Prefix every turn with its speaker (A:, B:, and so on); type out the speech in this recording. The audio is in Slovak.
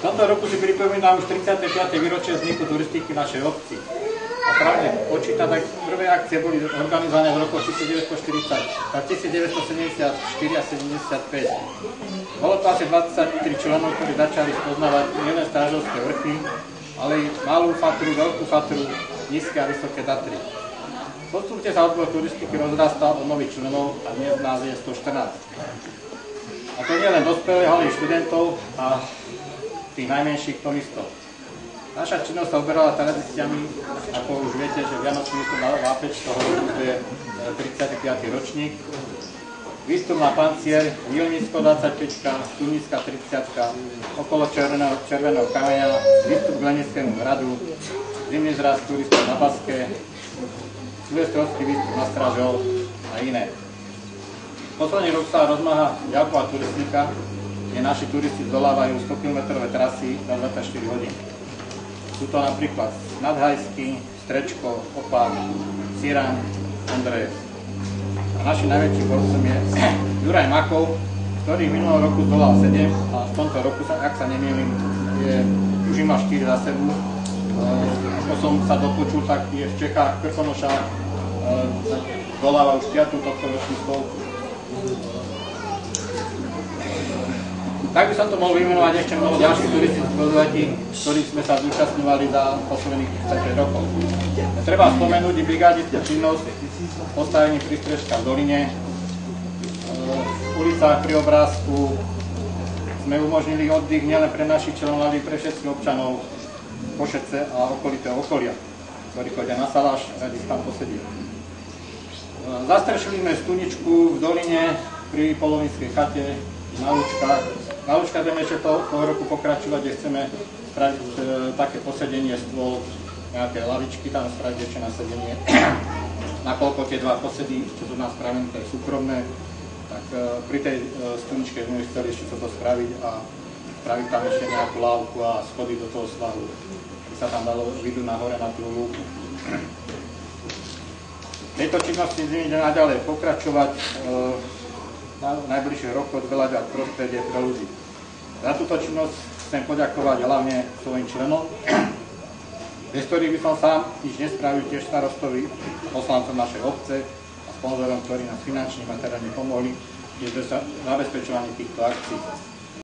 A: tomto roku si pripomínam už 35. výročie vzniku turistiky našej obci. A pravde počítať, tak prvé akcie boli organizované v roku 1974 a 75. Bolo to asi 23 členov, ktorí začali spoznávať nielen Strážovské vrchy, ale i malú Fatru, veľkú Fatru, nízke a vysoké Tatry. Postupne sa odbor turistiky rozrastal o nových členov a dnes nás je 114. A to nie len dospelých, ale i študentov a tých najmenších turistov. Naša činnosť sa uberala tradíciami, ako už viete, že Vianočný výstup na Vápeč, toho roku je 35. ročník. Výstup na Pancier, Vílnicko 25, Stunická 30, okolo Červeného kameňa, výstup k Lenickému hradu, zimný zraz turistov na Baske, silvestrovský výstup na Stražov a iné. Posledný rok sa rozmáha ďalková turistika, kde naši turisti zdolávajú 100 km trasy za 24 hodín. Sú to napríklad Nadhajský, Strečko, Opák, Siraň, Ondrejev. A našim najväčším borcom je Juraj Makov, ktorý v minulom roku zdolal 7 a v tomto roku, ak sa nemýlim, už má 4 za sebou. Ako som sa dopočul, tak je v Čechách Krkonoša, zdoláva už 5. tohto ročnú stovku. Tak by som to mohol vymenovať ešte mnoho ďalších turistických podujatí, ktorých sme sa zúčastňovali za posledných 10 rokov. Treba spomenúť i brigádickú činnosť, postavenie prístrežka v Doline, v ulicách pri obrázku sme umožnili oddych nielen pre našich členov, ale i pre všetkých občanov Košece a okolitého okolia, ktorí chodia na saláš, radi tam posedieť. Zastrešili sme stuničku v Doline pri Polovinskej chate, na Lučkách. Na Lučkách budeme ešte toho roku pokračovať, kde chceme spraviť také posedenie, stôl, nejaké lavičky tam spraviť ešte na sedenie. Nakoľko tie dva posedy, čo sú nás spravené, to je súkromné, tak pri tej stuničke sme chceli ešte toto spraviť a spraviť tam ešte nejakú lávku a schody do toho svahu, aby sa tam dalo vidú nahore na tú lúku. V tejto činnosti ide naďalej pokračovať. Na najbližšie roky odveľať prostredie pre ľudí. Za túto činnosť chcem poďakovať hlavne svojim členom, bez ktorých by som sám nič nespravil, tiež starostovi, poslancom našej obce a sponzorom, ktorí nás finančne materiálne pomohli pri zabezpečovaní týchto akcií.